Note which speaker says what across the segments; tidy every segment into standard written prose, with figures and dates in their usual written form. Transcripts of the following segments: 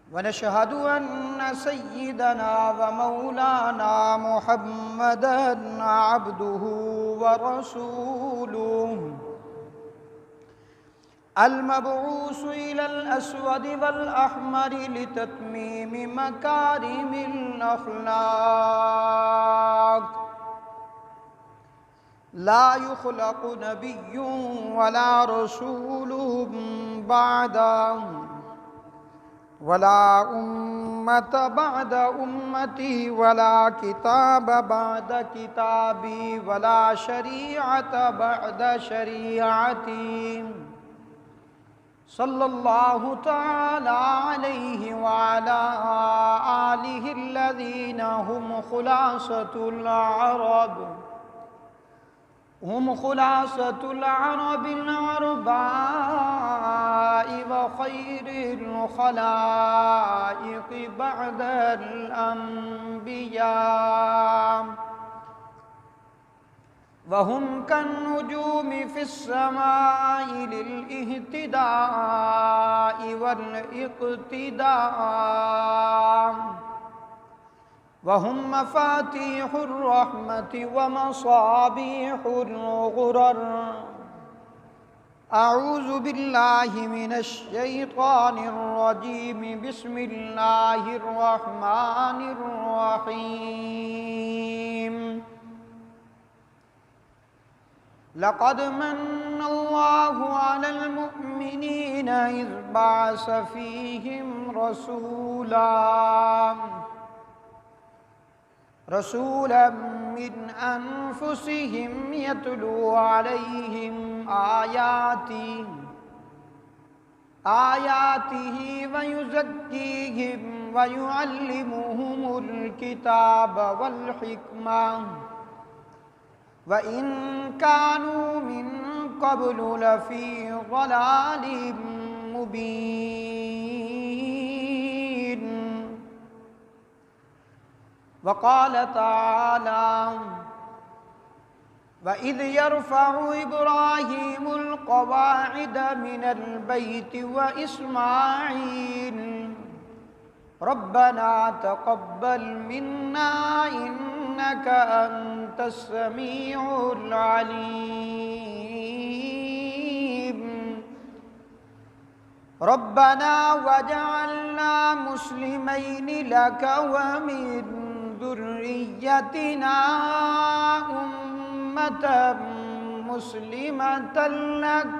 Speaker 1: वनशहदु अन्न सय्यिदना व मौलाना मुहम्मदन अब्दुहु व रसूलुहु अल-मबऊस इलल अस्वद वल अहमर लितत्मीम मकारिमिल अखलाक ला युखलक़ु नबिय्युन वला रसूलुन बअदहु वला उम्मत बअद उम्मती वला किताब बअद किताबी वला शरीअत बअद शरीअती सल्लल्लाहु तआला अलैहि व अला आलिहि अल्लज़ीना हुम खुलासतुल अरब बिल अरबा'i व खैरिल खलाइक़ बअदल अंबिया वहुम कन्नुजूमि फिस्समाइ लिल इह्तिदाइ वल इक़्तिदा वहुम मफातिहुर रहमति व मसाबिहुल गुरर अऊज़ु बिल्लाहि मिनश शैतानिर रजीम बिस्मिल्लाहिर रहमानिर रहीम लक़द मन्नल्लाहु अलल मुअ्मिनीना इज़ बअस फ़ीहिम रसूलन मिन अनफुसिहिम यतलू अलैहिम आयातिही व युज़क्कीहिम व युअल्लिमुहुमुल किताब वल हिक्मा व इन कानू मिन क़ब्लु लफ़ी ज़लालिम मुबीन वक़ाल तआला वइज़ यरफ़अु इब्राहीमुल क़वाइद मिनल बैति व इस्माईल रब्बना तक़ब्बल मिन्ना इन्नका अंतस समीउल अलीम रब्बना वजअलना मुस्लिमैनि लक व मिन ज़ुर्रिय्यतिना उम्मतन मुस्लिमतन लक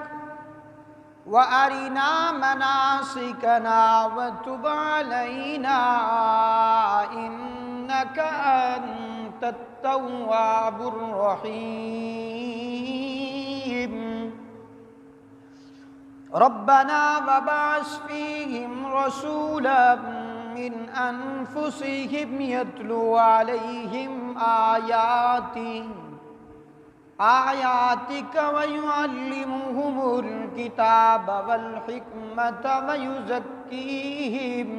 Speaker 1: व अरिना मनासिकना व तुब अलैना इन्नका अंतत तव्वाबुर रहीम रब्बना वबअस फ़ीहिम रसूलन मिन अनफुसिहिम यतलू अलैहिम आयातिक व युअल्लिमुहुमुल किताब वल हिकमत व युज़क्कीहिम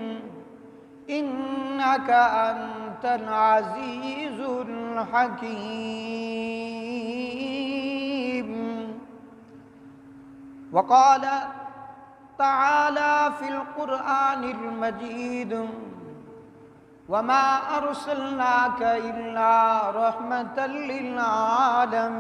Speaker 1: इन्नका अंतल अज़ीज़ुल हकीम वक़ाल तआला फ़िल क़ुरआनिल मजीद वमा अर्सलनाका इल्ला रहमतल लिल आलमीन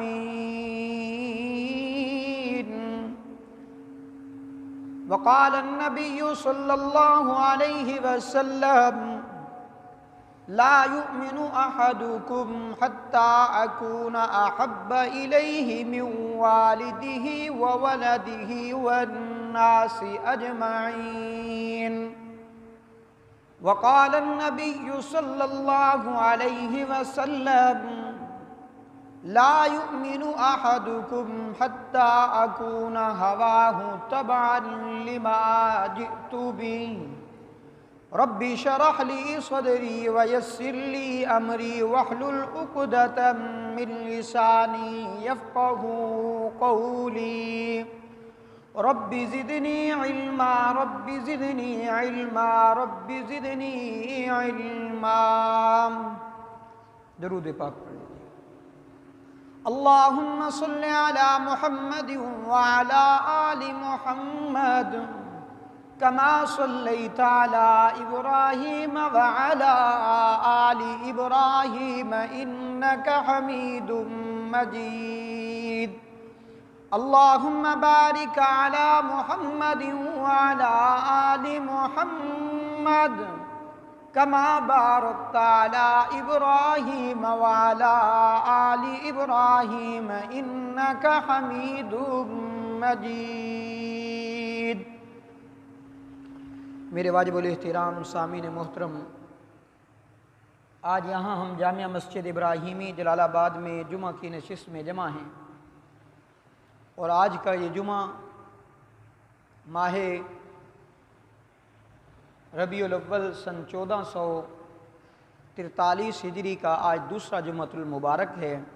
Speaker 1: वक़ाल अन्नबिय्यु सल्लल्लाहु अलैहि वसल्लम ला युमिनु अहदुकुम हत्ता अकूना अहब्बा इलैहि मिन वालिदिही व वलदिही वन्नासि अजमईन वक़ाल अन्नबिय्यु सल्लल्लाहु अलैहि वसल्लम ला युमिनु अहदुकुम हत्ता अकूना हवाहु तबअन लिमा जिअतु बिही रब्बि शरह ली सदरी व यस्सिर ली अमरी वहलुल उक़दतम मिन लिसानी यफ़क़हू क़ौली रब्बि ज़िदनी इल्मा रब्बि ज़िदनी इल्मा रब्बि ज़िदनी इल्मा। दरूद पाक पढ़ लीजिए। अल्लाहुम्मा सल्लि अला मुहम्मद व अला आलि मुहम्मद कमा सल्लैता अला इब्राहीम व अला आलि इब्राहीम इन्नका हमीदुम मजीद। अल्लाहुम्मा बारिक अला मुहम्मदिन व अला आलि मुहम्मद कमा बारकता अला इब्राहीम व अला आलि इब्राहीम इन्नका हमीदुम मजीद। मेरे वाजिबुल एहतराम सामीन मोहतरम, आज यहाँ हम जामिया मस्जिद इब्राहिमी जलालाबाद में जुमा की नशिस्त में जमा हैं और आज का ये जुमा माहे रबीउल अव्वल सन 1443 हिजरी का आज दूसरा जुमातुल मुबारक है,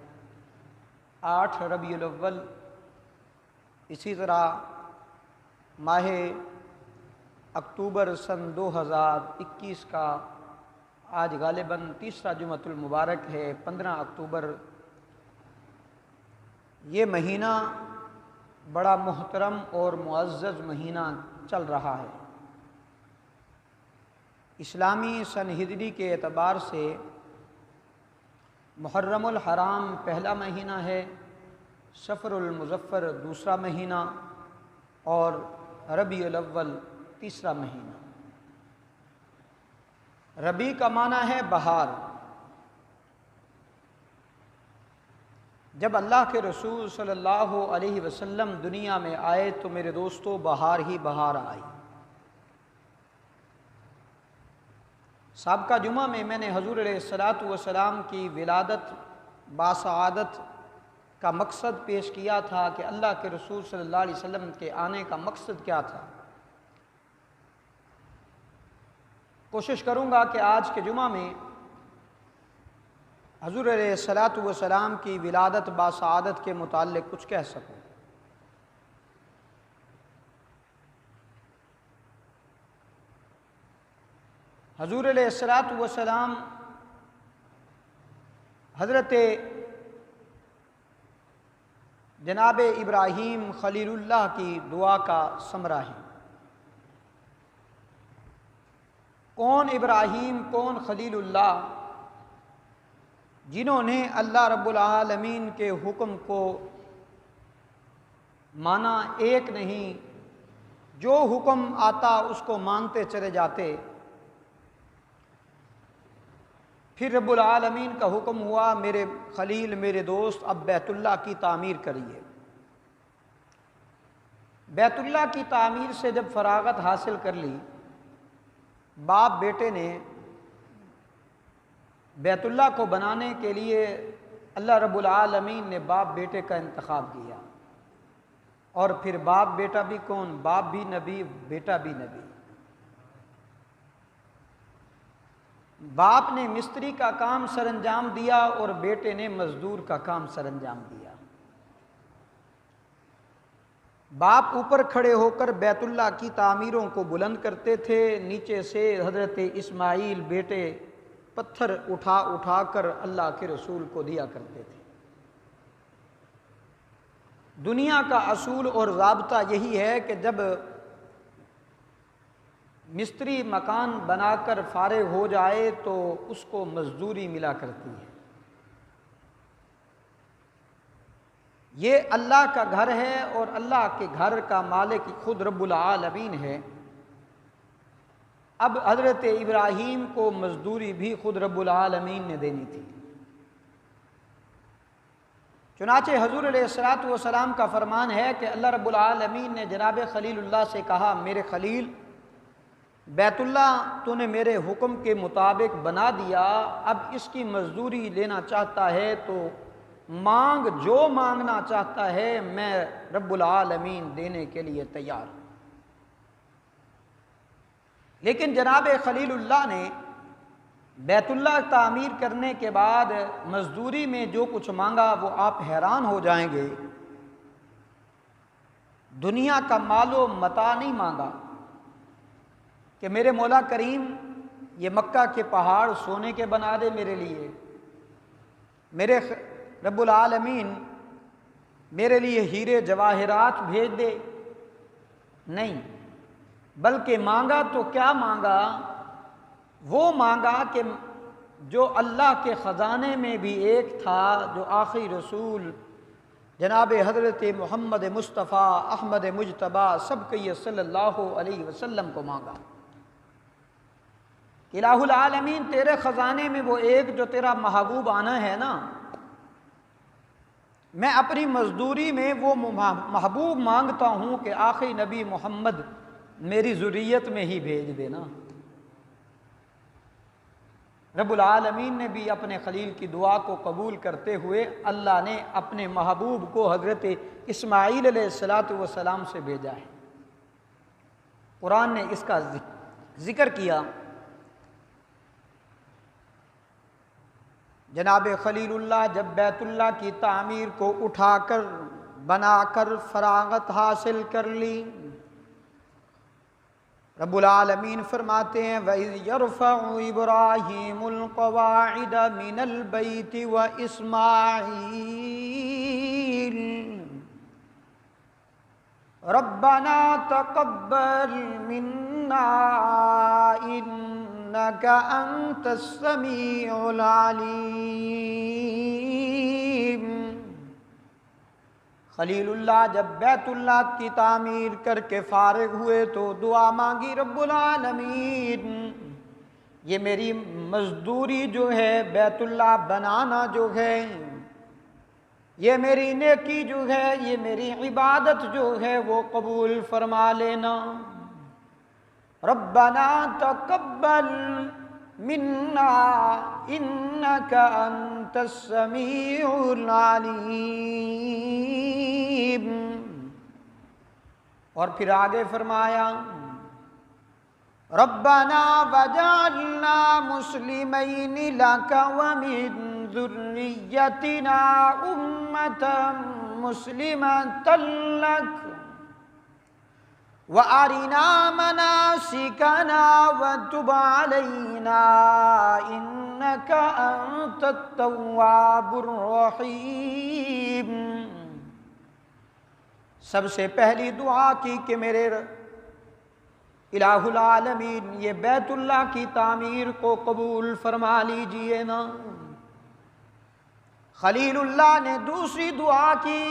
Speaker 1: 8 रबीउल अव्वल। इसी तरह माहे अक्टूबर सन 2021 का आज गालिबन तीसरा जुमातुल मुबारक है, 15 अक्टूबर। ये महीना बड़ा मुहतरम और मुअज़्ज़ज़ महीना चल रहा है। इस्लामी सन हिजरी के एतबार से मुहर्रमुल हराम पहला महीना है, सफ़रुल मुज़फ़्फ़र दूसरा महीना और रबीउल अव्वल तीसरा महीना। रबी का माना है बहार। जब अल्लाह के रसूल सल्लल्लाहु अलैहि वसल्लम दुनिया में आए तो मेरे दोस्तों बहार ही बहार आई। साबका जुमा में मैंने हजूर अलैहिस्सलातु वस्सलाम की विलादत बासआदत का मकसद पेश किया था कि अल्लाह के रसूल सल्लल्लाहु अलैहि वसल्लम के आने का मकसद क्या था। कोशिश करूँगा कि आज के जुमा में हजूर अलैहिस्सलातु वस्सलाम की विलादत बासआदत के मुताल्लिक़ कुछ कह सकूँ। हजूर अलैहिस्सलातु वस्सलाम हज़रत जनाब इब्राहीम खलीलुल्लाह की दुआ का समरा है। कौन इब्राहीम, कौन खलीलुल्लाह, जिन्होंने अल्लाह रब्बुल आलमीन के हुक्म को माना, एक नहीं, जो हुक्म आता उसको मानते चले जाते। फिर रब्बुल आलमीन का हुक्म हुआ, मेरे खलील, मेरे दोस्त, अब बैतुल्लाह की तामीर करिए। बैतुल्लाह की तामीर से जब फरागत हासिल कर ली, बाप बेटे ने बैतुल्लाह को बनाने के लिए अल्लाह रब्बुल आलमीन ने बाप बेटे का इंतखाब किया। और फिर बाप बेटा भी कौन, बाप भी नबी, बेटा भी नबी। बाप ने मिस्त्री का काम सरंजाम दिया और बेटे ने मजदूर का काम सरंजाम दिया। बाप ऊपर खड़े होकर बैतुल्लाह की तामीरों को बुलंद करते थे, नीचे से हज़रत इस्माईल बेटे पत्थर उठा उठा कर अल्लाह के रसूल को दिया करते थे। दुनिया का असूल और ज़ाब्ता यही है कि जब मिस्त्री मकान बनाकर फारिग हो जाए तो उसको मजदूरी मिला करती है। ये अल्लाह का घर है और अल्लाह के घर का मालिक खुद रब्बुल आलमीन है। अब हज़रत इब्राहीम को मजदूरी भी खुद रब्बुल आलमीन ने देनी थी। चुनाचे हजूर अलैहिस्सलातु वस्सलाम का फरमान है कि अल्लाह रब्बुल आलमीन ने जनाब खलीलुल्लाह से कहा, मेरे खलील, बैतुल्लाह तूने मेरे हुक्म के मुताबिक बना दिया, अब इसकी मजदूरी लेना चाहता है तो मांग, जो मांगना चाहता है मैं रब्बुल आलमीन देने के लिए तैयार हूँ। लेकिन जनाब खलीलुल्लाह ने बैतुल्लाह तामीर करने के बाद मजदूरी में जो कुछ मांगा वो आप हैरान हो जाएंगे। दुनिया का मालो मता नहीं मांगा कि मेरे मौला करीम ये मक्का के पहाड़ सोने के बना दे मेरे लिए, मेरे रब्बुल आलमीन मेरे लिए हीरे जवाहिरात भेज दे। नहीं, बल्कि मांगा तो क्या मांगा, वो मांगा कि जो अल्लाह के ख़जाने में भी एक था, जो आखिरी रसूल जनाब हज़रत मोहम्मद मुस्तफ़ा अहमद मुजतबा सबके सल्लल्लाहु अलैहि वसल्लम को मांगा। इलाहुल आलमीन तेरे ख़जाने में वो एक जो तेरा महबूब आना है ना, मैं अपनी मजदूरी में वो महबूब मांगता हूँ कि आखिरी नबी मोहम्मद मेरी ज़ुर्रियत में ही भेज देना। रब्बुल आलमीन ने भी अपने खलील की दुआ को कबूल करते हुए अल्लाह ने अपने महबूब को हज़रत इस्माईल अलैहिस्सलातु वस्सलाम से भेजा है। कुरान ने इसका जिक्र किया। जनाब खलीलुल्लाह जब बैतुल्लाह की तामीर को उठाकर बनाकर फरागत हासिल कर ली, रब्बुल आलमीन फरमाते हैं वइज़ यरफ़उ इब्राहीमुल क़वाइद मिनल बैति व इस्माईल रब्बना तक़ब्बल मिन्ना इन्नका अंतस समीउल अलीम। खलीलुल्लाह जब बैतुल्लाह की तामीर करके फारिग हुए तो दुआ मांगी, रब्बुल आलमीन ये मेरी मजदूरी जो है, बैतुल्लाह बनाना जो है, ये मेरी नेकी जो है, ये मेरी इबादत जो है वो कबूल फरमा लेना। रब्बना तक़ब्बल मिन्ना इन्नका अंतस समीउल अलीम। और फिर आगे फरमाया रब्बना वजअलना मुस्लिमैनि लका व मिन ज़ुर्रिय्यतिना उम्मतन मुस्लिमतन लक व अरिना मनासिकना व तुब अलैना इन्नका अंतत तव्वाबुर रहीम। सबसे पहली दुआ की कि मेरे इलाहुल आलमीन ये बैतुल्लाह की तामीर को कबूल फरमा लीजिए ना। खलीलुल्लाह ने दूसरी दुआ की,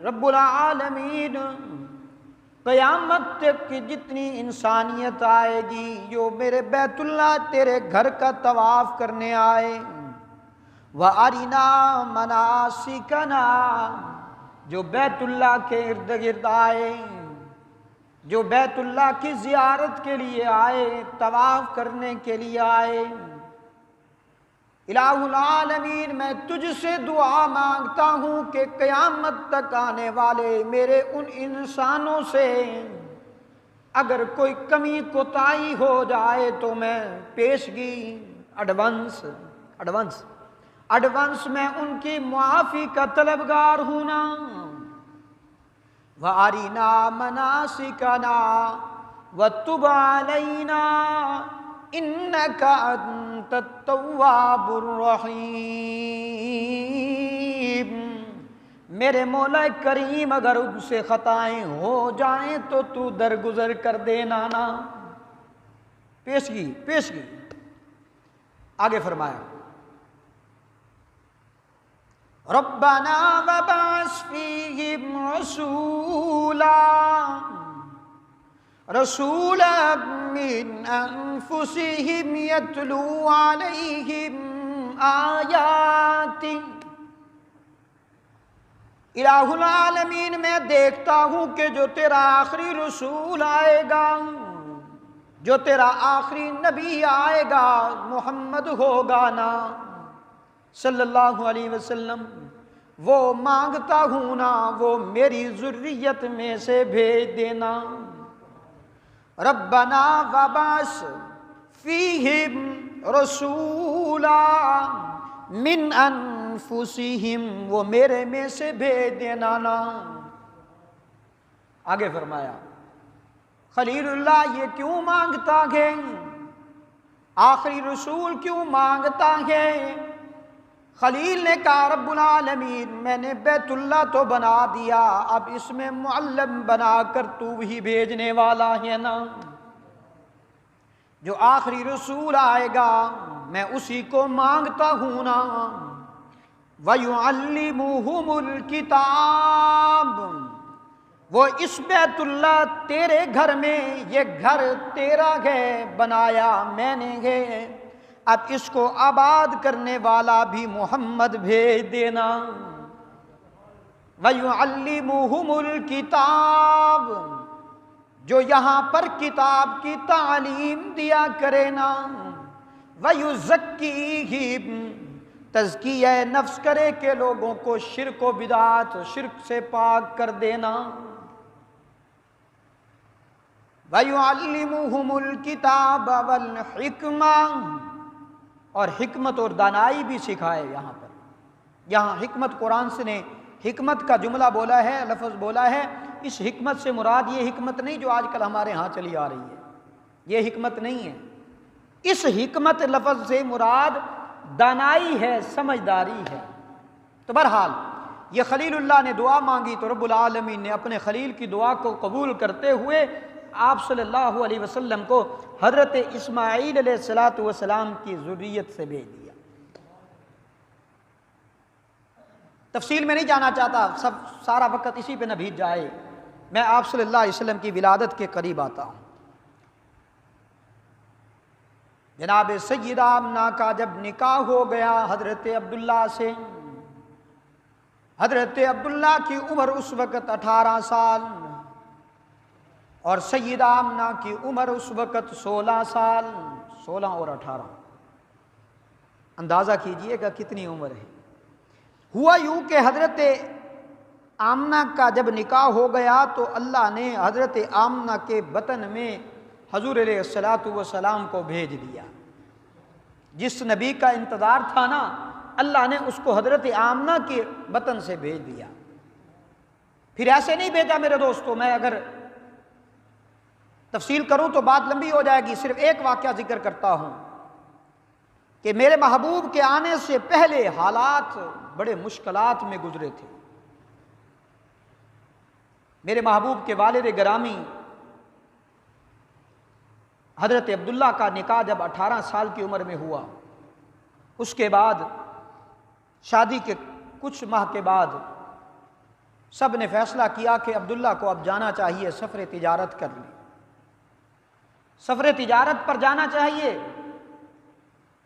Speaker 1: रब्बुल आलमीन क़यामत तक की जितनी इंसानियत आएगी जो मेरे बैतुल्लाह तेरे घर का तवाफ़ करने आए, व अरिना मनासिकना जो बैतुल्लाह के इर्द गिर्द आए, जो बैतुल्लाह की ज़ियारत के लिए आए, तवाफ़ करने के लिए आए, इलाहुल आलमीन मैं तुझसे दुआ मांगता हूँ कि क़यामत तक आने वाले मेरे उन इंसानों से अगर कोई कमी कोताही हो जाए तो मैं पेशगी एडवांस मैं उनकी मुआफ़ी का तलबगार हूँ ना। व अरिना मनासिकना व तुब अलैना इन्नका अंतत तव्वाबुर रहीम। मेरे मौला करीम अगर उनसे खताएं हो जाएं तो तू दरगुजर कर देना ना। पेशगी आगे फरमाया रब्बना वबअस फीहिम रसूलन मिन अनफुसिहिम यतलू अलैहिम आयाति। इलाहुल आलमीन मैं देखता हूँ कि जो तेरा आखिरी रसूल आएगा, जो तेरा आखिरी नबी आएगा, मोहम्मद होगा ना सल्लल्लाहु अलैहि वसल्लम, वो मांगता हूँ ना वो मेरी ज़ुर्रियत में से भेज देना। रब्बना वबअस फीहिम रसूला मिन अनफुसिहिम, वो मेरे में से भेज देना ना। आगे फरमाया खलीलुल्लाह ये क्यों मांगता है, आखिरी रसूल क्यों मांगता है। खलील ने कहा रब्बुल आलमीन मैंने बैतुल्लाह तो बना दिया, अब इसमें मुअल्लम बनाकर तू ही भेजने वाला है ना। जो आखिरी रसूल आएगा मैं उसी को मांगता हूं ना। वयुअल्लिमुहुमुल किताब, वो इस बैतुल्ला तेरे घर में, ये घर तेरा है, बनाया मैंने है, अब इसको आबाद करने वाला भी मोहम्मद भेज देना। वयुअल्लिमुहुमुल किताब, जो यहाँ पर किताब की तालीम दिया करे ना। वयुज़क्कीहिम, तज़किया नफ्स करे के लोगों को शिर्क व बिदात, शिर्क से पाक कर देना। वयुअल्लिमुहुमुल किताब वल हिकमा, और हिकमत और दानाई भी सिखाए। यहाँ पर यहाँ हिकमत कुरान से ने हिकमत का जुमला बोला है, लफ्ज़ बोला है। इस हिकमत से मुराद ये हिकमत नहीं जो आजकल हमारे यहाँ चली आ रही है, ये हिकमत नहीं है। इस हिकमत लफ्ज़ से मुराद दानाई है, समझदारी है। तो बहरहाल ये खलीलुल्लाह ने दुआ मांगी तो रब्बुल आलमीन ने अपने खलील की दुआ को कबूल करते हुए आप सल्लल्लाहु अलैहि वसल्लम को हज़रत इस्माईल अलैहिस्सलातु वस्सलाम की ज़ुर्रियत से भेज दिया। तफसील में नहीं जाना चाहता, सब सारा वक्त इसी पे न भीज जाए। मैं आप सल्लल्लाहु अलैहि वसल्लम की विलादत के करीब आता हूँ। जनाब सय्यदा आमना का जब निकाह हो गया हज़रत अब्दुल्ला से, हज़रत अब्दुल्ला की उम्र उस वक़्त 18 साल और सय्यदा आमना की उम्र उस वक़्त 16 साल। 16 और 18, अंदाज़ा कीजिएगा कितनी उम्र है। हुआ यूँ कि हज़रत आमना का जब निकाह हो गया तो अल्लाह ने हज़रत आमना के बतन में हजूर अलैहिस्सलातु वस्सलाम को भेज दिया। जिस नबी का इंतज़ार था ना, अल्लाह ने उसको हज़रत आमना के बतन से भेज दिया। फिर ऐसे नहीं भेजा मेरे दोस्तों, मैं अगर तफसील करूं तो बात लंबी हो जाएगी। सिर्फ एक वाक़या जिक्र करता हूं कि मेरे महबूब के आने से पहले हालात बड़े मुश्किलात में गुजरे थे। मेरे महबूब के वालिद गिरामी हज़रत अब्दुल्ला का निकाह जब 18 साल की उम्र में हुआ, उसके बाद शादी के कुछ माह के बाद सब ने फैसला किया कि अब्दुल्ला को अब जाना चाहिए, सफ़र तिजारत कर ले, सफ़र तिजारत पर जाना चाहिए।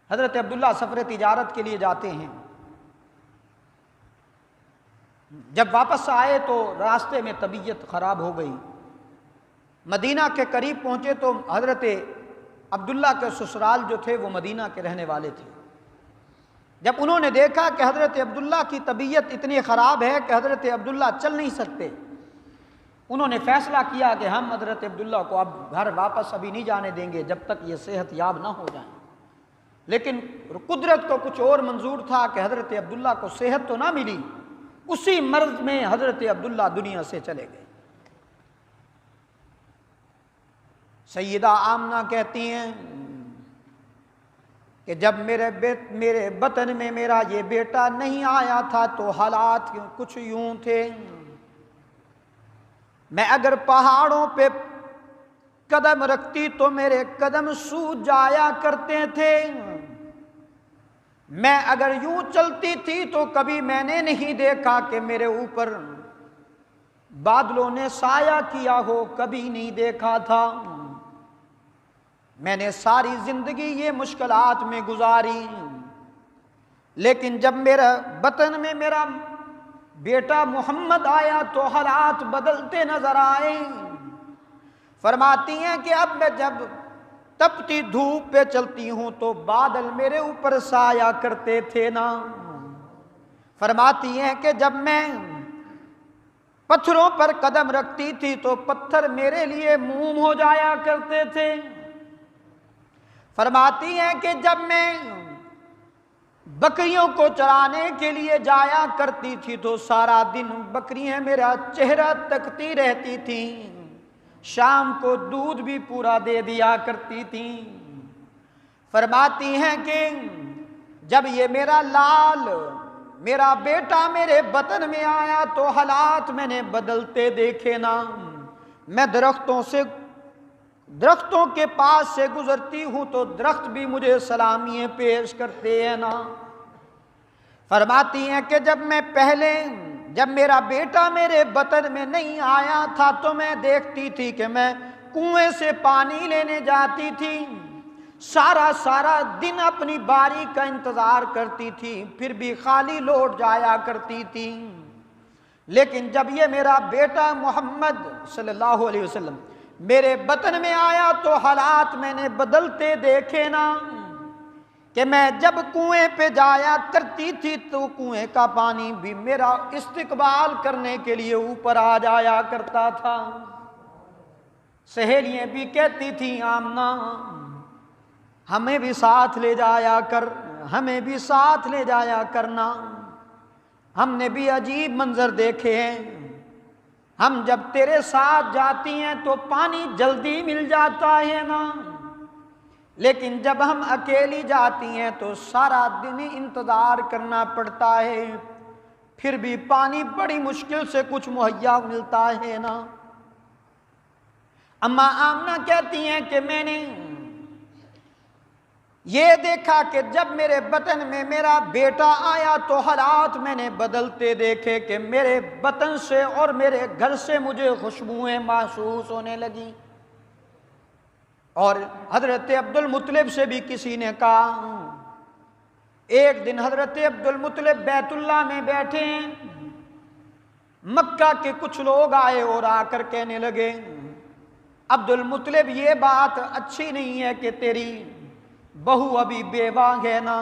Speaker 1: हज़रत अब्दुल्ला सफ़र तिजारत के लिए जाते हैं। जब वापस आए तो रास्ते में तबीयत ख़राब हो गई। मदीना के करीब पहुँचे तो हज़रत अब्दुल्ला के ससुराल जो थे वो मदीना के रहने वाले थे। जब उन्होंने देखा कि हज़रत अब्दुल्ला की तबीयत इतनी ख़राब है कि हज़रत अब्दुल्ला चल नहीं सकते, उन्होंने फ़ैसला किया कि हम हज़रत अब्दुल्ला को अब घर वापस अभी नहीं जाने देंगे जब तक ये सेहत याब ना हो जाए। लेकिन कुदरत को कुछ और मंजूर था कि हज़रत अब्दुल्ला को सेहत तो ना मिली। उसी मर्ज में हज़रत अब्दुल्ला दुनिया से चले गए। सैयदा आमना कहती हैं कि जब मेरे बतन में मेरा ये बेटा नहीं आया था तो हालात कुछ यूं थे। मैं अगर पहाड़ों पे कदम रखती तो मेरे कदम सूज जाया करते थे। मैं अगर यूं चलती थी तो कभी मैंने नहीं देखा कि मेरे ऊपर बादलों ने साया किया हो, कभी नहीं देखा था। मैंने सारी जिंदगी ये मुश्किलात में गुजारी, लेकिन जब मेरा बतन में मेरा बेटा मोहम्मद आया तो हालात बदलते नजर आए। फरमाती हैं कि अब मैं जब तपती धूप पे चलती हूं तो बादल मेरे ऊपर साया करते थे ना। फरमाती हैं कि जब मैं पत्थरों पर कदम रखती थी तो पत्थर मेरे लिए मोम हो जाया करते थे। फरमाती हैं कि जब मैं बकरियों को चराने के लिए जाया करती थी तो सारा दिन बकरियां मेरा चेहरा तकती रहती थी, शाम को दूध भी पूरा दे दिया करती थी। फरमाती हैं कि जब ये मेरा लाल मेरा बेटा मेरे बतन में आया तो हालात मैंने बदलते देखे ना। मैं दरख्तों से दरख्तों के पास से गुजरती हूं तो दरख्त भी मुझे सलामियाँ पेश करते हैं ना। फरमाती हैं कि जब मेरा बेटा मेरे बतन में नहीं आया था तो मैं देखती थी कि मैं कुएं से पानी लेने जाती थी, सारा सारा दिन अपनी बारी का इंतजार करती थी, फिर भी खाली लौट जाया करती थी। लेकिन जब ये मेरा बेटा मोहम्मद सल्लल्लाहु अलैहि वसल्लम मेरे बतन में आया तो हालात मैंने बदलते देखे ना, कि मैं जब कुएं पे जाया करती थी तो कुएं का पानी भी मेरा इस्तकबाल करने के लिए ऊपर आ जाया करता था। सहेलियां भी कहती थी आमना हमें भी साथ ले जाया कर, हमें भी साथ ले जाया करना, हमने भी अजीब मंजर देखे हैं, हम जब तेरे साथ जाती हैं तो पानी जल्दी मिल जाता है ना, लेकिन जब हम अकेली जाती हैं तो सारा दिन इंतजार करना पड़ता है, फिर भी पानी बड़ी मुश्किल से कुछ मुहैया मिलता है ना। अम्मा आमना कहती हैं कि मैंने ये देखा कि जब मेरे बतन में मेरा बेटा आया तो हालात मैंने बदलते देखे कि मेरे बतन से और मेरे घर से मुझे खुशबुएं महसूस होने लगी। और हजरत अब्दुल मुत्तलिब से भी किसी ने कहा, एक दिन हजरत अब्दुल मुत्तलिब बैतुल्लाह में बैठे हैं, मक्का के कुछ लोग आए और आकर कहने लगे, अब्दुल मुत्तलिब ये बात अच्छी नहीं है कि तेरी बहू अभी बेवा है ना,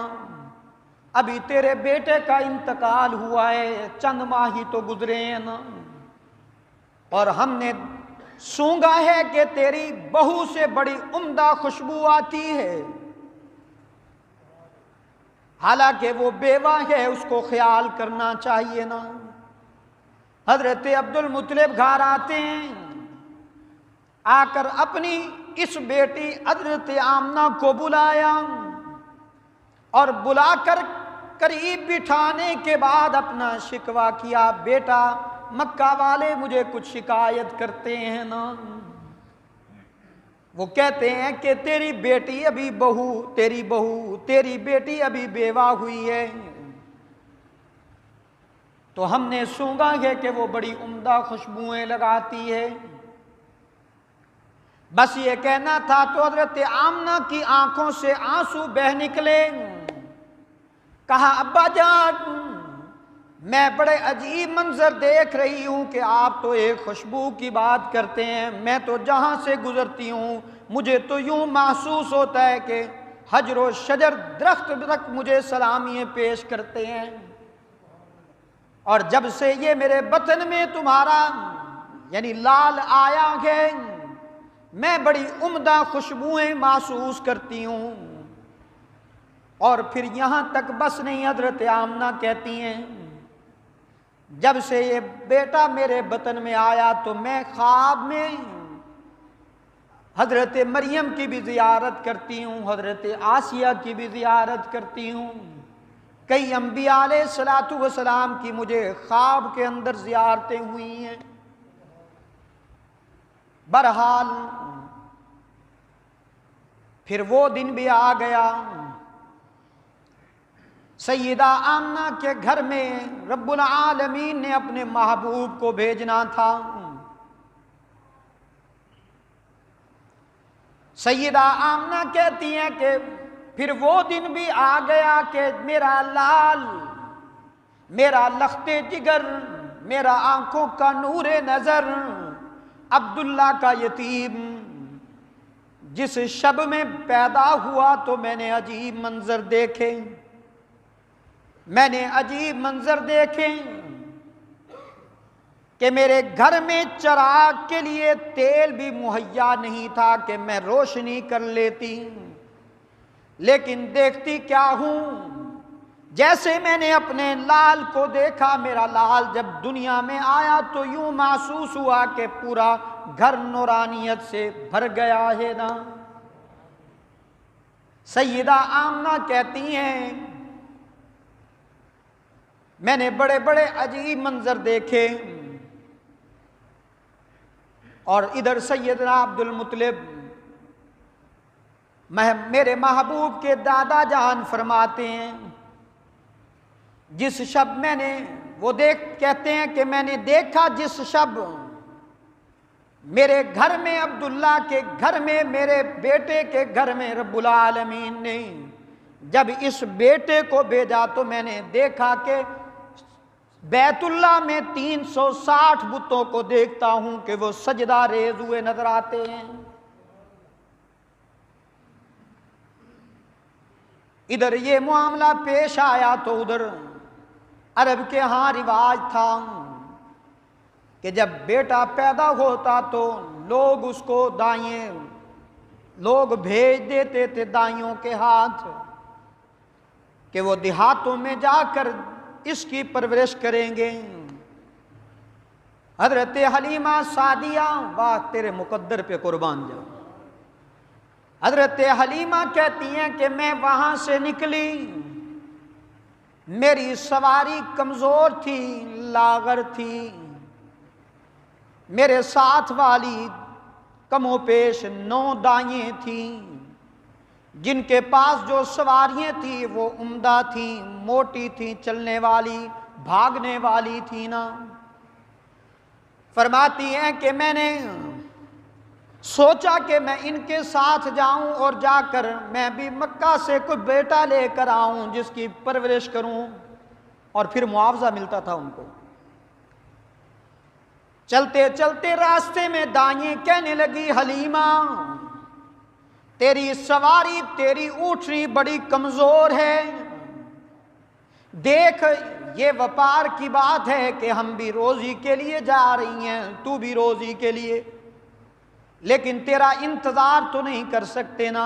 Speaker 1: अभी तेरे बेटे का इंतकाल हुआ है, चंद माह ही तो गुजरे हैं ना, और हमने सूंघा है कि तेरी बहू से बड़ी उम्दा खुशबू आती है, हालांकि वो बेवा है, उसको ख्याल करना चाहिए ना। हजरत अब्दुल मुत्तलिब घर आते हैं, आकर अपनी इस बेटी हजरत आमना को बुलाया और बुलाकर करीब बिठाने के बाद अपना शिकवा किया, बेटा मक्का वाले मुझे कुछ शिकायत करते हैं ना, वो कहते हैं कि तेरी बेटी अभी बेवा हुई है, तो हमने सूंघा है कि वो बड़ी उम्दा खुशबुएं लगाती है। बस ये कहना था तो हजरत आमना की आंखों से आंसू बह निकले। कहा, अब्बा जान मैं बड़े अजीब मंजर देख रही हूं कि आप तो एक खुशबू की बात करते हैं, मैं तो जहां से गुजरती हूं मुझे तो यूं महसूस होता है कि हजर शजर दरख्त तक मुझे सलामियां पेश करते हैं, और जब से ये मेरे बतन में तुम्हारा यानी लाल आया है मैं बड़ी उम्दा खुशबुएं महसूस करती हूं। और फिर यहां तक बस नहीं, हजरत आमना कहती हैं जब से ये बेटा मेरे बतन में आया तो मैं ख्वाब में हजरत मरियम की भी ज़ियारत करती हूँ, हजरत आसिया की भी ज़ियारत करती हूँ, कई अंबिया अलैहिस्सलातु वस्सलाम की मुझे ख्वाब के अंदर ज़ियारतें हुई हैं। बहरहाल फिर वो दिन भी आ गया, सैयदा आमना के घर में रब्बुल आलमीन ने अपने महबूब को भेजना था। सैयदा आमना कहती हैं कि फिर वो दिन भी आ गया कि मेरा लाल, मेरा लख्ते जिगर, मेरा आंखों का नूरे नजर अब्दुल्ला का यतीम जिस शब में पैदा हुआ तो मैंने अजीब मंजर देखे, मैंने अजीब मंजर देखे कि मेरे घर में चिराग के लिए तेल भी मुहैया नहीं था कि मैं रोशनी कर लेती, लेकिन देखती क्या हूं, जैसे मैंने अपने लाल को देखा, मेरा लाल जब दुनिया में आया तो यूं महसूस हुआ कि पूरा घर नूरानियत से भर गया है ना। सैयदा आमना कहती हैं मैंने बड़े बड़े अजीब मंजर देखे, और इधर सैयदना अब्दुल मुत्तलिब मेरे महबूब के दादा जान फरमाते हैं, जिस शब मैंने वो कहते हैं कि मैंने देखा जिस शब मेरे घर में, अब्दुल्ला के घर में, मेरे बेटे के घर में रब्बुल आलमीन ने जब इस बेटे को भेजा तो मैंने देखा कि बैतुल्लाह में 360 बुतों को देखता हूं कि वो सजदा रेज हुए नजर आते हैं। इधर ये मामला पेश आया तो उधर अरब के यहां रिवाज था कि जब बेटा पैदा होता तो लोग उसको लोग भेज देते थे दाइयों के हाथ कि वो देहातों में जाकर इसकी परवरिश करेंगे। हजरत हलीमा सादिया, वाह तेरे मुकद्दर पे कुर्बान जाओ। हजरत हलीमा कहती हैं कि मैं वहां से निकली, मेरी सवारी कमजोर थी, लागर थी, मेरे साथ वाली कमोपेश 9 दाइयां थी, जिनके पास जो सवारियां थी वो उम्दा थी, मोटी थी, चलने वाली, भागने वाली थी ना। फरमाती हैं कि मैंने सोचा कि मैं इनके साथ जाऊं और जाकर मैं भी मक्का से कोई बेटा लेकर आऊं जिसकी परवरिश करूं, और फिर मुआवजा मिलता था उनको। चलते चलते रास्ते में दाएं कहने लगी, हलीमा तेरी सवारी, तेरी ऊँटनी बड़ी कमजोर है, देख ये व्यापार की बात है कि हम भी रोजी के लिए जा रही हैं, तू भी रोजी के लिए, लेकिन तेरा इंतजार तो नहीं कर सकते ना,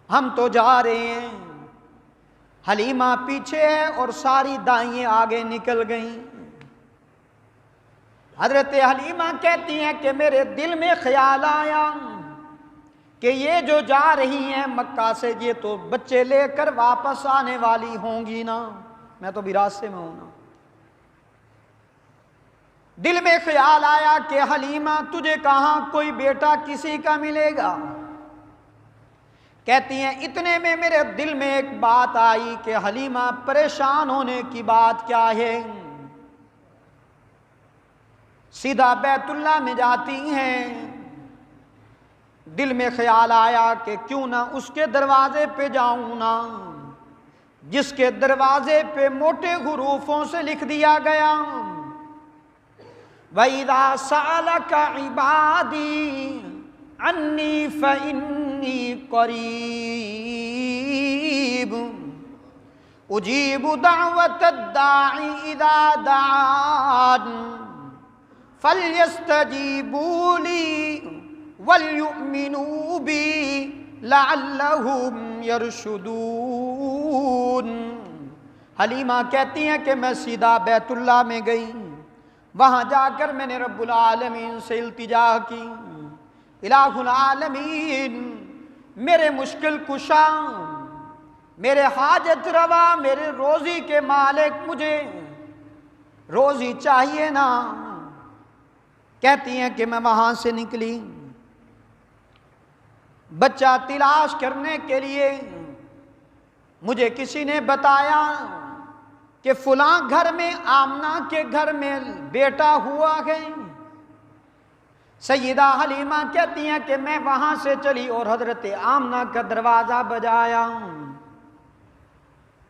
Speaker 1: हम तो जा रहे हैं। हलीमा पीछे है और सारी दाइयां आगे निकल गईं। हजरत हलीमा कहती हैं कि मेरे दिल में ख्याल आया कि ये जो जा रही हैं मक्का से, ये तो बच्चे लेकर वापस आने वाली होंगी ना, मैं तो भी रास्ते में हूं ना। दिल में ख्याल आया कि हलीमा तुझे कहां कोई बेटा किसी का मिलेगा। कहती हैं इतने में मेरे दिल में एक बात आई कि हलीमा परेशान होने की बात क्या है। सीधा बैतुल्लाह में जाती हैं। दिल में ख्याल आया कि क्यों ना उसके दरवाजे पे जाऊं ना, जिसके दरवाजे पे मोटे हुरूफों से लिख दिया गया, वइज़ा सअलका इबादी अन्नी फइन्नी करीब उजीबु दावतद दाई इज़ा दान फल्यस्तजीबू ली वल्युमिनू बी लअल्लहुम यरशुदून। हलीमा कहती हैं कि मैं सीधा बैतुल्लाह में गई, वहां जाकर मैंने रब्बुल आलमीन से इल्तिजा की, इलाहुल आलमीन मेरे मुश्किल कुशा, मेरे हाजत रवा, मेरे रोजी के मालिक, मुझे रोजी चाहिए ना। कहती हैं कि मैं वहां से निकली बच्चा तलाश करने के लिए। मुझे किसी ने बताया कि फुलां घर में, आमना के घर में बेटा हुआ है। सैयदा हलीमा कहती हैं कि मैं वहां से चली और हजरत आमना का दरवाजा बजाया।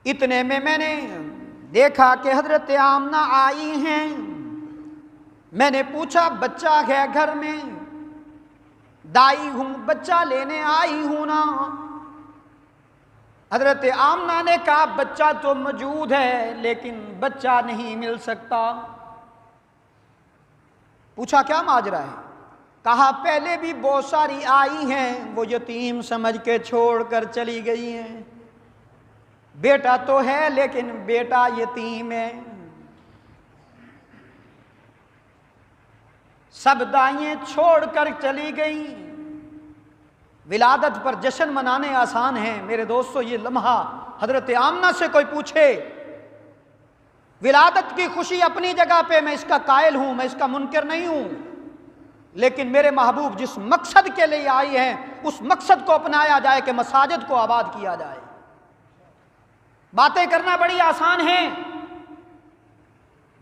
Speaker 1: इतने में मैंने देखा कि हजरत आमना आई हैं। मैंने पूछा बच्चा है घर में? दाई हूं, बच्चा लेने आई हूं ना। हजरत आमना ने कहा बच्चा तो मौजूद है लेकिन बच्चा नहीं मिल सकता। पूछा क्या माजरा है? कहा पहले भी बहुत सारी आई हैं, वो यतीम समझ के छोड़कर चली गई हैं। बेटा तो है लेकिन बेटा यतीम है। सब दाइयां छोड़कर चली गई। विलादत पर जश्न मनाने आसान है मेरे दोस्तों। ये लम्हा हजरत आमना से कोई पूछे, विलादत की खुशी अपनी जगह पे, मैं इसका कायल हूं, मैं इसका मुनकर नहीं हूं, लेकिन मेरे महबूब जिस मकसद के लिए आई हैं उस मकसद को अपनाया जाए कि मसाजिद को आबाद किया जाए। बातें करना बड़ी आसान है,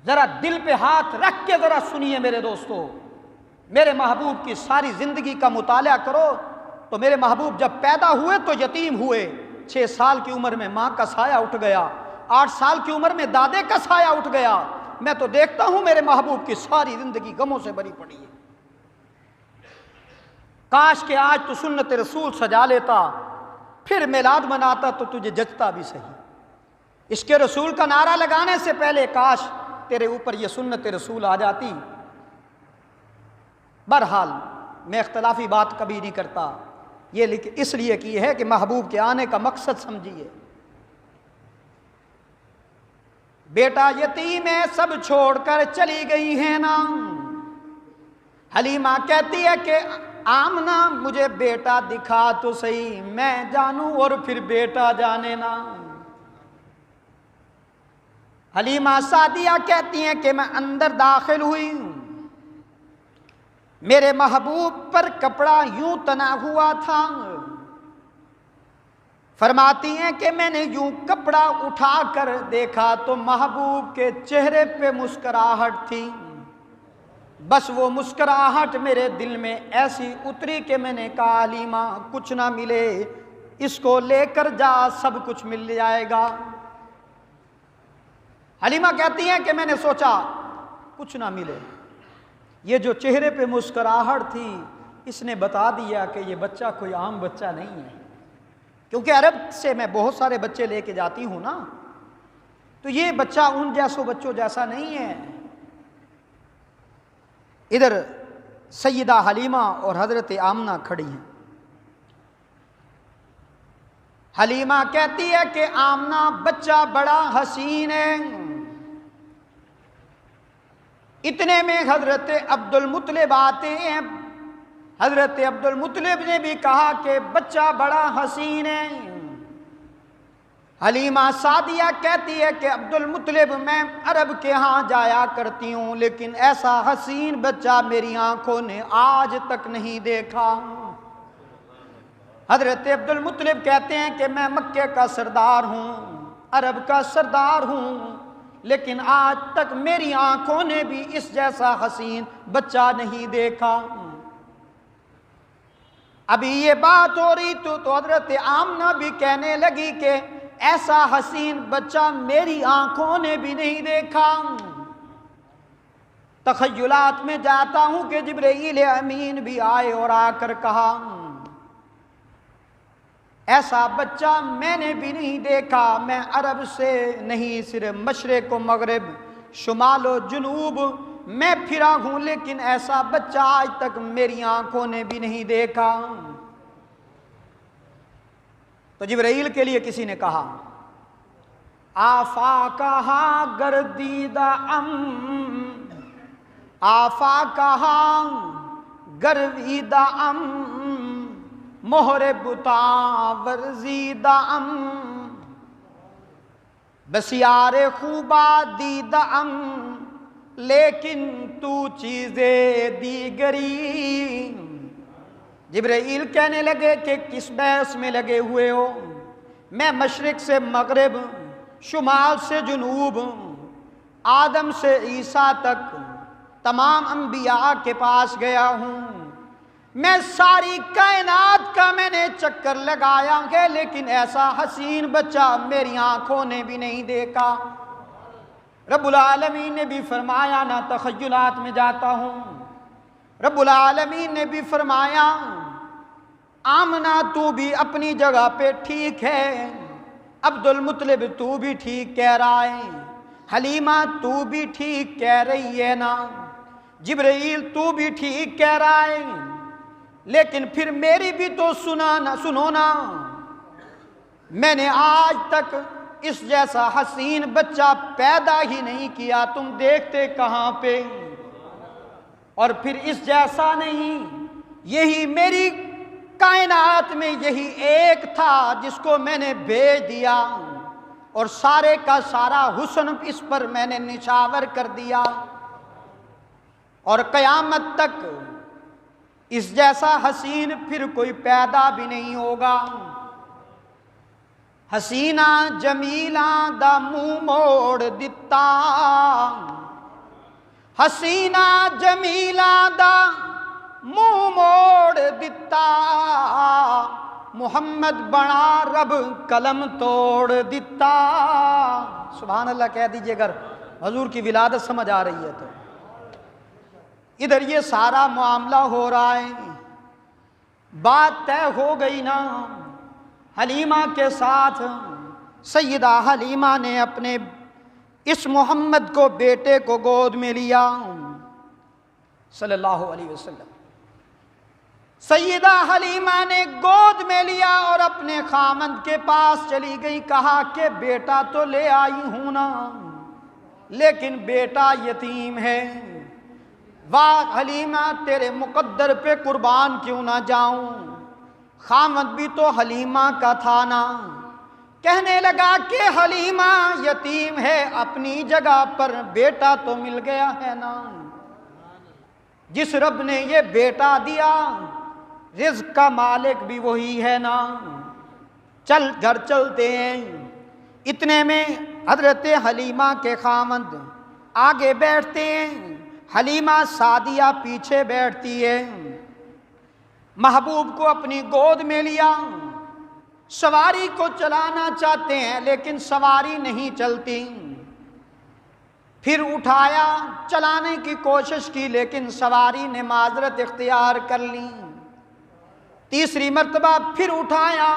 Speaker 1: जरा दिल पे हाथ रख के जरा सुनिए मेरे दोस्तों। मेरे महबूब की सारी जिंदगी का मुताला करो तो मेरे महबूब जब पैदा हुए तो यतीम हुए, 6 साल की उम्र में माँ का साया उठ गया, 8 साल की उम्र में दादे का साया उठ गया। मैं तो देखता हूं मेरे महबूब की सारी जिंदगी गमों से भरी पड़ी है। काश के आज तू सुन्नत रसूल सजा लेता, फिर मिलाद मनाता तो तुझे जचता भी सही। इसके रसूल का नारा लगाने से पहले काश तेरे ऊपर यह सुन्नत रसूल आ जाती। बहरहाल मैं इख्तलाफी बात कभी नहीं करता, ये इसलिए की है कि महबूब के आने का मकसद समझिए। बेटा यतीम है सब छोड़कर चली गई है ना, हलीमा कहती है कि आमना मुझे बेटा दिखा तो सही, मैं जानूं और फिर बेटा जाने ना। हलीमा सादिया कहती हैं कि मैं अंदर दाखिल हुई, मेरे महबूब पर कपड़ा यूं तना हुआ था। फरमाती हैं कि मैंने यूं कपड़ा उठाकर देखा तो महबूब के चेहरे पे मुस्कुराहट थी। बस वो मुस्कुराहट मेरे दिल में ऐसी उतरी कि मैंने कहा हलीमा कुछ ना मिले, इसको लेकर जा, सब कुछ मिल जाएगा। हलीमा कहती हैं कि मैंने सोचा कुछ ना मिले, ये जो चेहरे पे मुस्कुराहट थी इसने बता दिया कि ये बच्चा कोई आम बच्चा नहीं है। क्योंकि अरब से मैं बहुत सारे बच्चे लेके जाती हूं ना, तो ये बच्चा उन जैसों बच्चों जैसा नहीं है। इधर सैयदा हलीमा और हजरत आमना खड़ी हैं। हलीमा कहती है कि आमना बच्चा बड़ा हसीन है। इतने में हजरत अब्दुल मुत्तलिब आते हैं। हजरत अब्दुल मुत्तलिब ने भी कहा कि बच्चा बड़ा हसीन है। हलीमा सादिया कहती है कि अब्दुल मुत्तलिब मैं अरब के यहाँ जाया करती हूँ, लेकिन ऐसा हसीन बच्चा मेरी आंखों ने आज तक नहीं देखा। हजरत अब्दुल मुत्तलिब कहते हैं कि मैं मक्के का सरदार हूँ, अरब का सरदार हूँ, लेकिन आज तक मेरी आंखों ने भी इस जैसा हसीन बच्चा नहीं देखा। अभी ये बात हो रही तो हजरत आमना भी कहने लगी कि ऐसा हसीन बच्चा मेरी आंखों ने भी नहीं देखा। तखय्युलात में जाता हूं कि जिब्रील अमीन भी आए और आकर कहा ऐसा बच्चा मैंने भी नहीं देखा। मैं अरब से नहीं, सिर्फ मशरिक व मगरिब, शुमाल व जुनूब मैं फिरा हूं, लेकिन ऐसा बच्चा आज तक मेरी आंखों ने भी नहीं देखा। तो जिब्रील के लिए किसी ने कहा आफा कहा गर्दीदा आफा कहा गर्वीदा मोहरे बुता वर्जीदा बसियारे खूबा दीदा लेकिन तू चीज़े दीगरी। जिब्रील कहने लगे कि किस बहस में लगे हुए हो? मैं मशरिक से मगरिब, शुमाल से जुनूब, आदम से ईसा तक तमाम अंबिया के पास गया हूँ। मैं सारी कायनात का मैंने चक्कर लगाया है, लेकिन ऐसा हसीन बच्चा मेरी आंखों ने भी नहीं देखा। रब्बुल आलमीन ने भी फरमाया, ना तखय्युलात में जाता हूँ, रब्बुल आलमीन ने भी फरमाया आमना तू भी अपनी जगह पे ठीक है, अब्दुल मुत्तलिब तू भी ठीक कह रहा है, हलीमा तू भी ठीक कह रही है ना, जिब्रील तू भी ठीक कह रहा है, लेकिन फिर मेरी भी तो सुनो ना। मैंने आज तक इस जैसा हसीन बच्चा पैदा ही नहीं किया, तुम देखते कहाँ पे? और फिर इस जैसा नहीं, यही मेरी कायनात में यही एक था जिसको मैंने भेज दिया और सारे का सारा हुस्न इस पर मैंने निछावर कर दिया। और कयामत तक इस जैसा हसीन फिर कोई पैदा भी नहीं होगा। हसीना जमीला दा मुंह मोड़ दिता, हसीना जमीला दा मुंह मोड़ दिता, मुहम्मद बना रब कलम तोड़ दिता। सुभान अल्लाह कह दीजिए अगर हजूर की विलादत समझ आ रही है तो। इधर ये सारा मामला हो रहा है, बात तय हो गई ना हलीमा के साथ। सैयदा हलीमा ने अपने इस मोहम्मद को, बेटे को गोद में लिया सल्लल्लाहु अलैहि वसल्लम। सैयदा हलीमा ने गोद में लिया और अपने खामंद के पास चली गई। कहा कि बेटा तो ले आई हूं ना, लेकिन बेटा यतीम है। वाह हलीमा, तेरे मुकद्दर पे कुर्बान क्यों ना जाऊं। खामंद भी तो हलीमा का था ना। कहने लगा कि हलीमा यतीम है अपनी जगह, पर बेटा तो मिल गया है ना। जिस रब ने ये बेटा दिया, रिज़्क़ का मालिक भी वही है ना। चल घर चलते हैं। इतने में हजरत हलीमा के खामंद आगे बैठते हैं, हलीमा सादिया पीछे बैठती है। महबूब को अपनी गोद में लिया, सवारी को चलाना चाहते हैं लेकिन सवारी नहीं चलती। फिर उठाया, चलाने की कोशिश की लेकिन सवारी ने माजरत इख्तियार कर ली। तीसरी मर्तबा फिर उठाया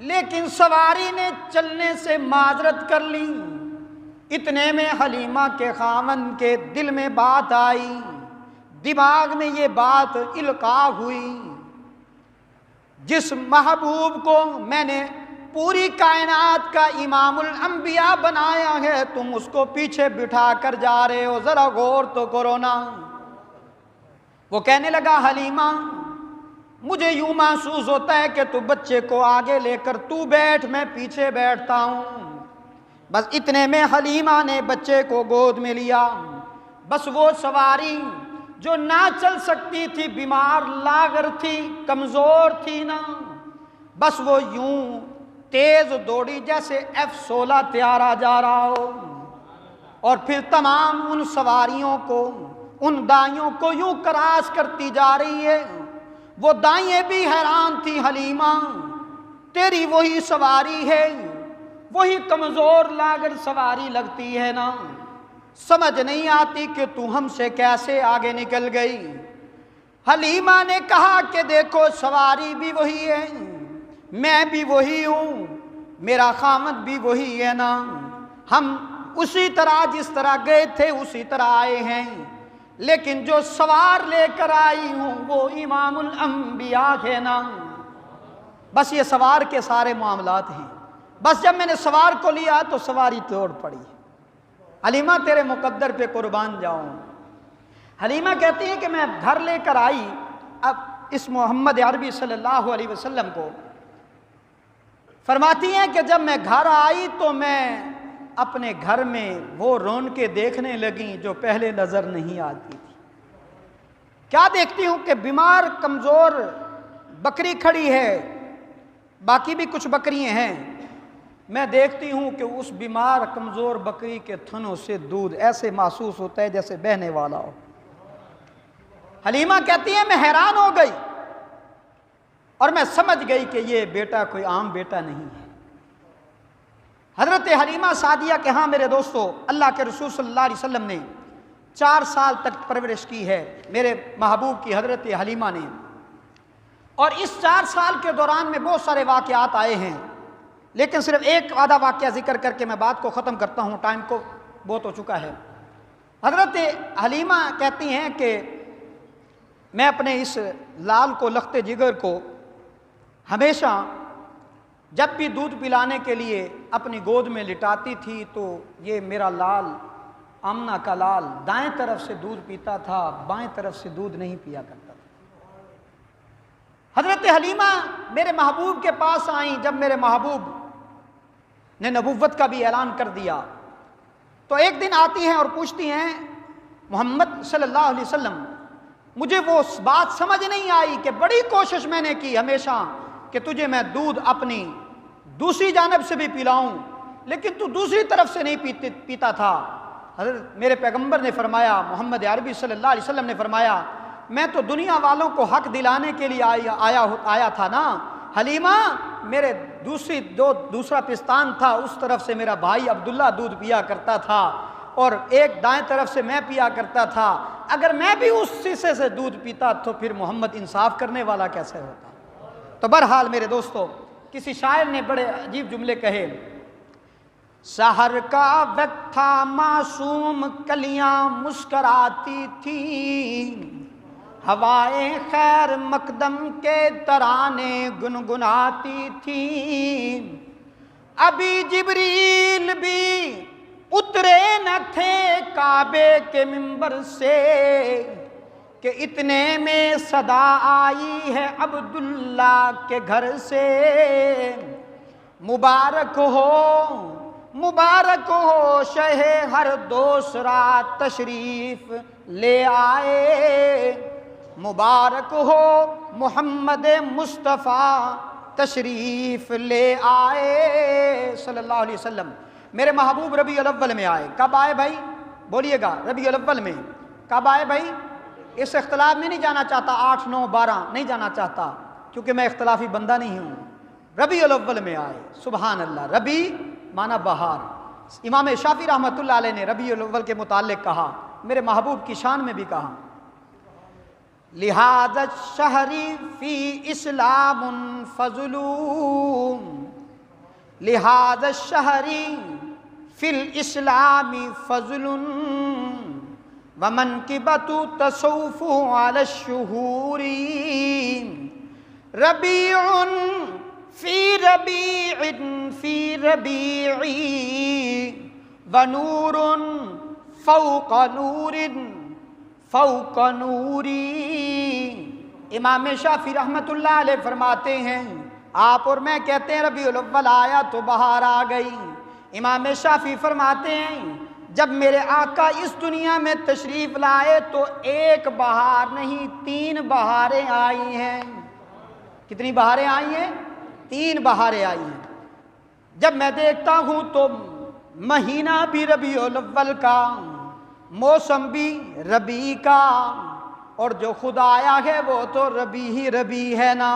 Speaker 1: लेकिन सवारी ने चलने से माजरत कर ली। इतने में हलीमा के खामन के दिल में बात आई, दिमाग में ये बात इल्का हुई, जिस महबूब को मैंने पूरी कायनात का इमामुल अंबिया बनाया है, तुम उसको पीछे बिठा कर जा रहे हो, जरा गौर तो करो ना। वो कहने लगा, हलीमा मुझे यूं महसूस होता है कि तू बच्चे को आगे लेकर तू बैठ, मैं पीछे बैठता हूं। बस इतने में हलीमा ने बच्चे को गोद में लिया। बस वो सवारी जो ना चल सकती थी, बीमार लागर थी, कमजोर थी ना, बस वो यूं तेज दौड़ी जैसे F-16 तैयारा जा रहा हो, और फिर तमाम उन सवारियों को, उन दाइयों को यूं क्रॉस करती जा रही है। वो दाइयां भी हैरान थी, हलीमा तेरी वही सवारी है, वही कमजोर लागर सवारी लगती है ना, समझ नहीं आती कि तू हमसे कैसे आगे निकल गई। हलीमा ने कहा कि देखो सवारी भी वही है, मैं भी वही हूं, मेरा खामद भी वही है ना, हम उसी तरह जिस तरह गए थे उसी तरह आए हैं, लेकिन जो सवार लेकर आई हूं वो इमामुल अंबिया है ना। बस ये सवार के सारे मामलात हैं। बस जब मैंने सवार को लिया तो सवारी तोड़ पड़ी। हलीमा तेरे मुकद्दर पे कुर्बान जाऊं। हलीमा कहती है कि मैं घर लेकर आई अब इस मोहम्मद अरबी सल्लल्लाहु अलैहि वसल्लम को। फरमाती हैं कि जब मैं घर आई तो मैं अपने घर में वो रौनकें देखने लगी जो पहले नजर नहीं आती थी। क्या देखती हूं कि बीमार कमजोर बकरी खड़ी है, बाकी भी कुछ बकरियां हैं। मैं देखती हूं कि उस बीमार कमजोर बकरी के थनों से दूध ऐसे महसूस होता है जैसे बहने वाला हो। हलीमा कहती है मैं हैरान हो गई और मैं समझ गई कि ये बेटा कोई आम बेटा नहीं है। हजरत हलीमा सादिया के हाँ मेरे दोस्तों, अल्लाह के रसूल सल्लल्लाहु अलैहि वसल्लम ने 4 साल तक परवरिश की है मेरे महबूब की, हजरत हलीमा ने। और इस 4 साल के दौरान में बहुत सारे वाक़यात आए हैं, लेकिन सिर्फ एक आधा वाक़या जिक्र करके मैं बात को ख़त्म करता हूँ, टाइम को बहुत हो चुका है। हजरत हलीमा कहती हैं कि मैं अपने इस लाल को, लख्ते जिगर को हमेशा जब भी दूध पिलाने के लिए अपनी गोद में लिटाती थी तो ये मेरा लाल, आमना का लाल, दाएं तरफ से दूध पीता था, बाएं तरफ से दूध नहीं पिया करता था। हजरत हलीमा मेरे महबूब के पास आई जब मेरे महबूब ने नबुव्वत का भी ऐलान कर दिया। तो एक दिन आती हैं और पूछती हैं, मोहम्मद सल्लल्लाहु अलैहि वसल्लम मुझे वो बात समझ नहीं आई कि बड़ी कोशिश मैंने की हमेशा कि तुझे मैं दूध अपनी दूसरी जानब से भी पिलाऊं, लेकिन तू दूसरी तरफ से नहीं पीता था। हज़रत मेरे पैगंबर ने फरमाया, मोहम्मद अरबी सल्लल्लाहु अलैहि वसल्लम ने फरमाया, मैं तो दुनिया वालों को हक दिलाने के लिए आया था ना हलीमा। मेरे दूसरा पिस्तान था, उस तरफ से मेरा भाई अब्दुल्ला दूध पिया करता था और एक दाएं तरफ से मैं पिया करता था। अगर मैं भी उस शीशे से दूध पीता तो फिर मोहम्मद इंसाफ करने वाला कैसे होता। तो बहरहाल मेरे दोस्तों, किसी शायर ने बड़े अजीब जुमले कहे। सहर का वक्त था, मासूम कलियां मुस्कराती थी, हवाएं खैर मकदम के तराने गुनगुनाती थी। अभी जिब्रील भी उतरे न थे काबे के मिंबर से कि इतने में सदा आई है अब्दुल्ला के घर से। मुबारक हो शहे हर दूसरा तशरीफ ले आए। मुबारक हो मोहम्मद मुस्तफ़ा तशरीफ ले आए सल्लल्लाहु अलैहि वसल्लम। मेरे महबूब रबी अव्वल में आए। कब आए भाई, बोलिएगा। रबी अव्वल में कब आए भाई? इस इख्तलाफ में नहीं जाना चाहता, 8, 9, 12 नहीं जाना चाहता, क्योंकि मैं इख्तलाफी बंदा नहीं हूँ। रबी अव्वल में आए। सुबहान अल्लाह। रबी माना बहार। इमाम शाफी रहमतुल्लाह अलैह ने रबी अव्वल के मुताल्लिक कहा, मेरे महबूब की शान में भी कहा, लिहाज़ शहरी फी इस्लामुन फज़लूम, लिहाज़ शहरी फिल इस्लामी फज़लुन, वमन की बतू तसौफु अला शुहूरी, रबीउन फी रबीइन फी रबीई, वनूरुन फौक़ नूरिन फौक़ नूरी। इमाम शाफी रहमतुल्लाह अलैह फरमाते हैं, आप और मैं कहते हैं रबीउल अव्वल आया तो बहार आ गई। इमाम शाफी फरमाते हैं, जब मेरे आका इस दुनिया में तशरीफ लाए तो एक बहार नहीं 3 बहारें आई हैं। कितनी बहारें आई हैं? 3 बहारें आई हैं। जब मैं देखता हूँ तो महीना भी रबीउल अव्वल का, मौसम भी रबी का, और जो खुदा आया है वो तो रबी ही रबी है ना।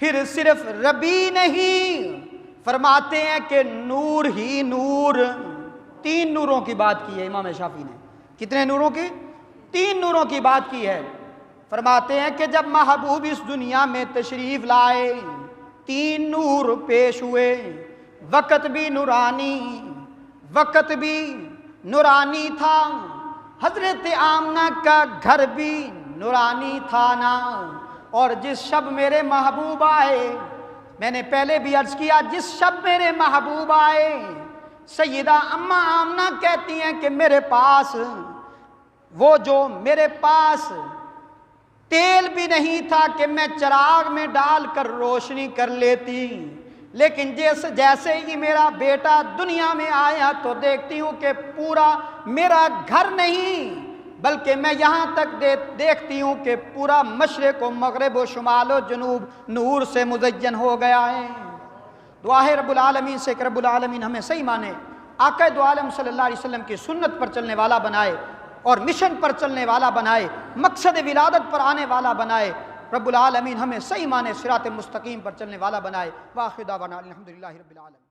Speaker 1: फिर सिर्फ रबी नहीं, फरमाते हैं कि नूर ही नूर। 3 नूरों की बात की है इमाम शाफी ने। कितने नूरों की? 3 नूरों की बात की है। फरमाते हैं कि जब महबूब इस दुनिया में तशरीफ लाए 3 नूर पेश हुए। वक़्त भी नूरानी था, हजरत आमना का घर भी नूरानी था ना। और जिस शब मेरे महबूब आए, मैंने पहले भी अर्ज किया, जिस शब मेरे महबूब आए, सैयदा अम्मा आमना कहती हैं कि मेरे पास तेल भी नहीं था कि मैं चिराग में डालकर रोशनी कर लेती। लेकिन जैसे ही मेरा बेटा दुनिया में आया तो देखती हूँ कि पूरा मेरा घर नहीं, बल्कि मैं यहाँ तक देखती हूँ कि पूरा मशरिक़ व मग़रिब व शुमाल व जनूब नूर से मुज़य्यन हो गया है। दुआ है रब्बुल आलमीन से कि रब्बुल आलमीन हमें सही माने, आक़ा दो आलम सल्लल्लाहु अलैहि वसल्लम की सुन्नत पर चलने वाला बनाए और मिशन पर चलने वाला बनाए, मकसद विलादत पर आने वाला बनाए। रब्बुल आलमीन हमें सही माने सिरात मुस्तकीम पर चलने वाला बनाए। व आखिर दावाना अल्हम्दुलिल्लाहि रब्बिल आलमीन।